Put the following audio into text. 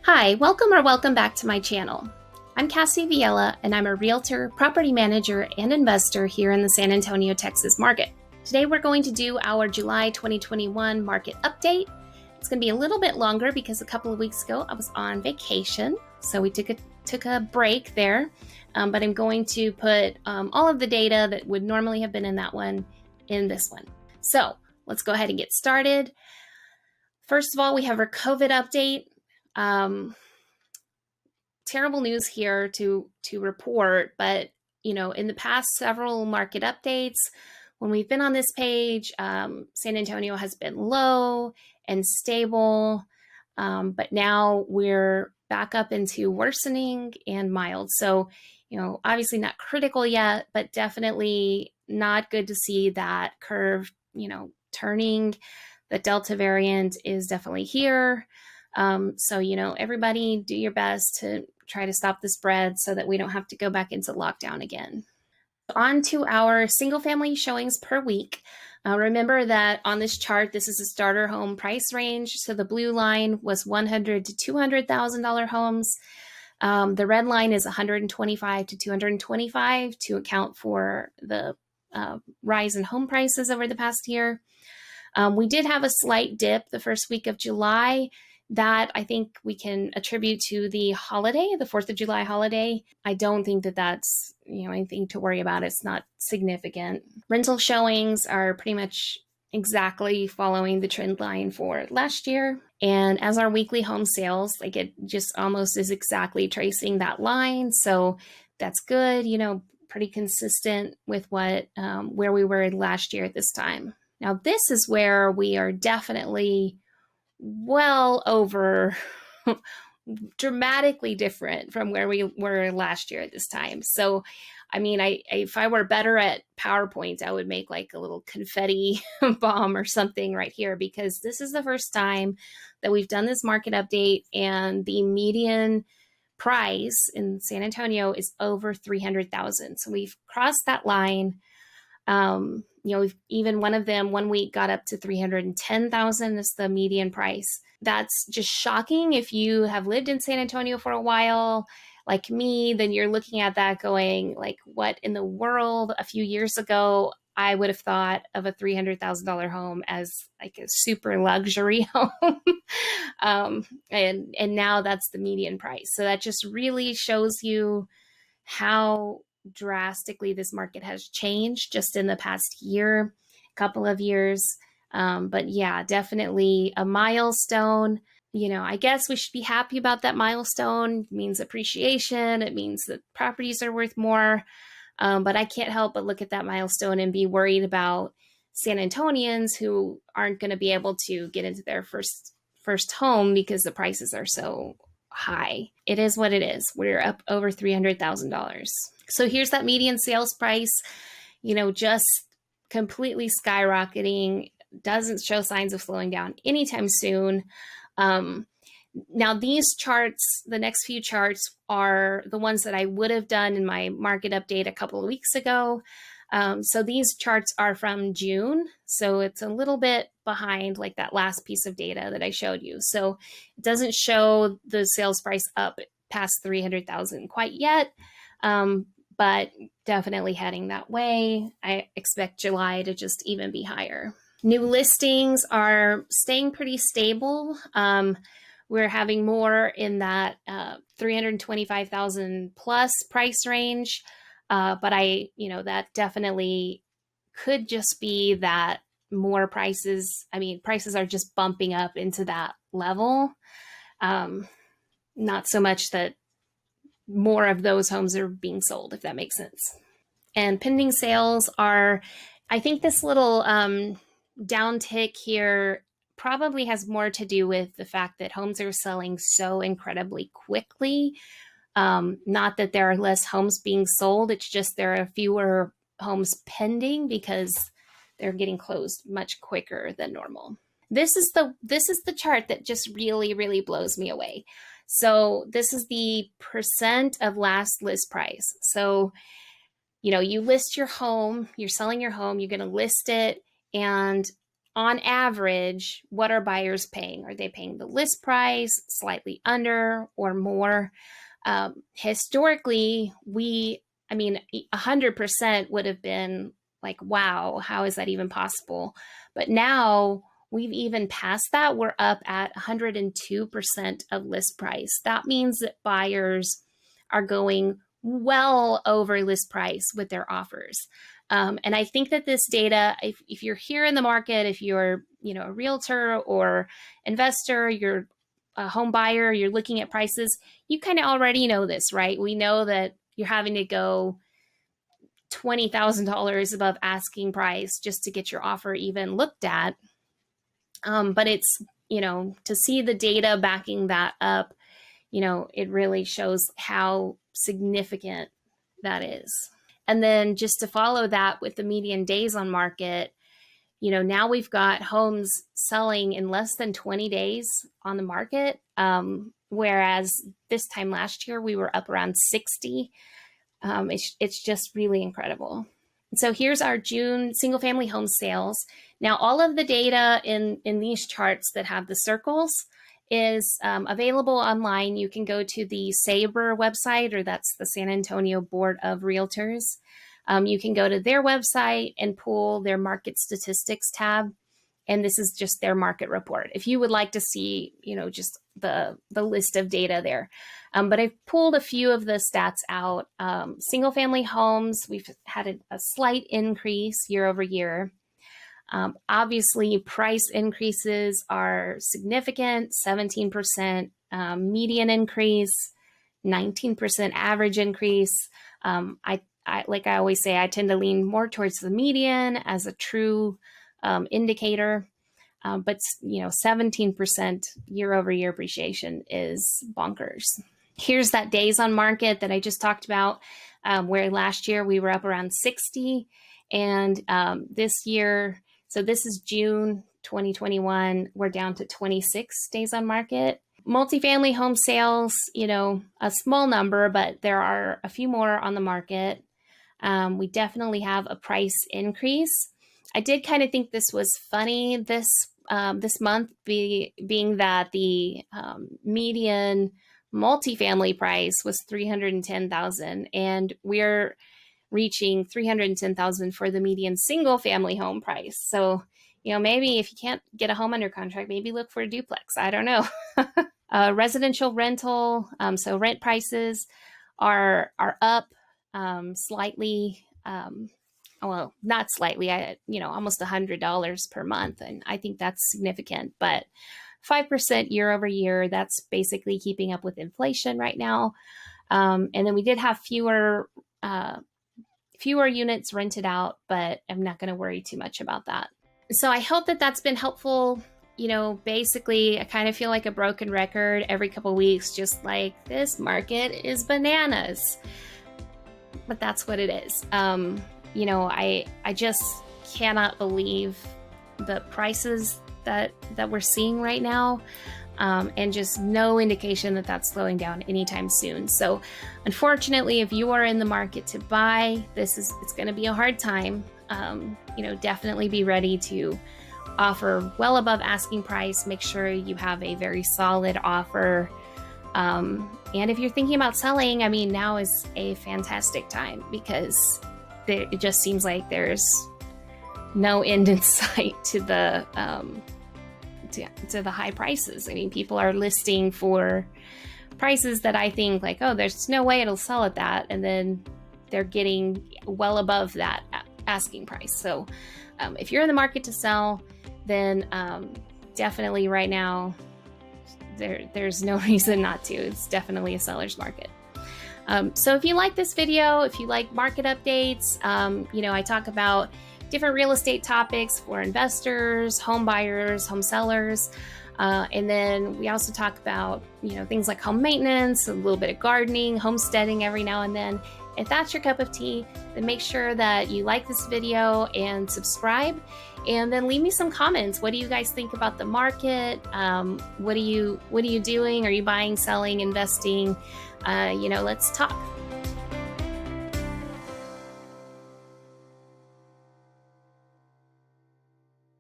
Hi, welcome back to my channel. I'm Cassie Viella, and I'm a realtor, property manager, and investor here in the San Antonio, Texas market. Today we're going to do our July 2021 market update. It's going to be a little bit longer because a couple of weeks ago I was on vacation, so we took a break there. But I'm going to put all of the data that would normally have been in that one in this one. So let's go ahead and get started. First of all, we have our COVID update. Terrible news here to report, but in the past several market updates, when we've been on this page, San Antonio has been low and stable, but now we're back up into worsening and mild. So, obviously not critical yet, but definitely not good to see that curve, turning. The Delta variant is definitely here. So, everybody do your best to try to stop the spread so that we don't have to go back into lockdown again. On to our single family showings per week. Remember that on this chart, this is a starter home price range. So the blue line was $100,000 to $200,000 homes. The red line is $125,000 to $225,000 to account for the rise in home prices over the past year. We did have a slight dip the first week of July. That I think we can attribute to the holiday, the 4th of July holiday. I don't think that that's anything to worry about. It's not significant. Rental showings are pretty much exactly following the trend line for last year. And as our weekly home sales, like it just almost is exactly tracing that line. So that's good, pretty consistent with what where we were last year at this time. Now, this is where we are definitely well over dramatically different from where we were last year at this time. So, if I were better at PowerPoint, I would make like a little confetti bomb or something right here, because this is the first time that we've done this market update and the median price in San Antonio is over 300,000. So we've crossed that line. Even one of them 1 week got up to 310,000 is the median price. That's just shocking. If you have lived in San Antonio for a while, like me, then you're looking at that going like, what in the world? A few years ago, I would have thought of a $300,000 home as like a super luxury home. And now that's the median price. So that just really shows you how drastically this market has changed just in the past year, couple of years. But yeah, definitely a milestone. I guess we should be happy about that milestone. It means appreciation. It means that properties are worth more. But I can't help but look at that milestone and be worried about San Antonians who aren't going to be able to get into their first home because the prices are so high. It is what it is. We're up over $300,000. So here's that median sales price, just completely skyrocketing, doesn't show signs of slowing down anytime soon. Now these charts, the next few charts are the ones that I would have done in my market update a couple of weeks ago. So these charts are from June. So it's a little bit behind like that last piece of data that I showed you. So it doesn't show the sales price up past 300,000 quite yet. But definitely heading that way. I expect July to just even be higher. New listings are staying pretty stable. We're having more in that 325,000 plus price range. But that definitely could just be that more prices. Prices are just bumping up into that level. Not so much that more of those homes are being sold, if that makes sense. And pending sales are, I think this little downtick here probably has more to do with the fact that homes are selling so incredibly quickly. Not that there are less homes being sold, it's just there are fewer homes pending because they're getting closed much quicker than normal. This is the chart that just really, really blows me away. So this is the percent of last list price. So, you list your home, you're selling your home, you're going to list it, and on average, what are buyers paying? Are they paying the list price, slightly under, or more? Historically, 100% would have been like, wow, how is that even possible? But now we've even passed that. We're up at 102% of list price. That means that buyers are going well over list price with their offers. And I think that this data, if you're here in the market, if you're, a realtor or investor, you're a home buyer, you're looking at prices, you kind of already know this, right? We know that you're having to go $20,000 above asking price just to get your offer even looked at. But it's, to see the data backing that up, it really shows how significant that is. And then just to follow that with the median days on market, now we've got homes selling in less than 20 days on the market, whereas this time last year we were up around 60. It's just really incredible. So here's our June single family home sales. Now all of the data in these charts that have the circles is available online. You can go to the SABRE website, or that's the San Antonio Board of Realtors. You can go to their website and pull their market statistics tab. And this is just their market report. If you would like to see, just the list of data there. But I've pulled a few of the stats out. Single family homes, we've had a slight increase year over year. Obviously, price increases are significant, 17% median increase, 19% average increase. Like I always say, I tend to lean more towards the median as a true indicator. But 17% year over year appreciation is bonkers. Here's that days on market that I just talked about, where last year we were up around 60. And this year, so this is June 2021, we're down to 26 days on market. Multifamily home sales, a small number, but there are a few more on the market. We definitely have a price increase. I did kind of think this was funny this month, being that the median multifamily price was $310,000, and we're reaching $310,000 for the median single family home price. So, maybe if you can't get a home under contract, maybe look for a duplex. I don't know. Residential rental, so rent prices are up slightly. Well, not slightly, almost $100 per month. And I think that's significant, but 5% year over year, that's basically keeping up with inflation right now. And then we did have fewer units rented out, but I'm not going to worry too much about that. So I hope that that's been helpful. Basically, I kind of feel like a broken record every couple of weeks, just like this market is bananas. But that's what it is. I just cannot believe the prices that we're seeing right now, and just no indication that that's slowing down anytime soon. So unfortunately, if you are in the market to buy, it's going to be a hard time. Definitely be ready to offer well above asking price. Make sure you have a very solid offer. And if you're thinking about selling, now is a fantastic time, because it just seems like there's no end in sight to the high prices. People are listing for prices that I think like, oh, there's no way it'll sell at that, and then they're getting well above that asking price. So if you're in the market to sell, then definitely right now there's no reason not to. It's definitely a seller's market. So if you like this video, if you like market updates, I talk about different real estate topics for investors, home buyers, home sellers. And then we also talk about, things like home maintenance, a little bit of gardening, homesteading every now and then. If that's your cup of tea, then make sure that you like this video and subscribe, and then leave me some comments. What do you guys think about the market? What are you doing? Are you buying, selling, investing? Let's talk.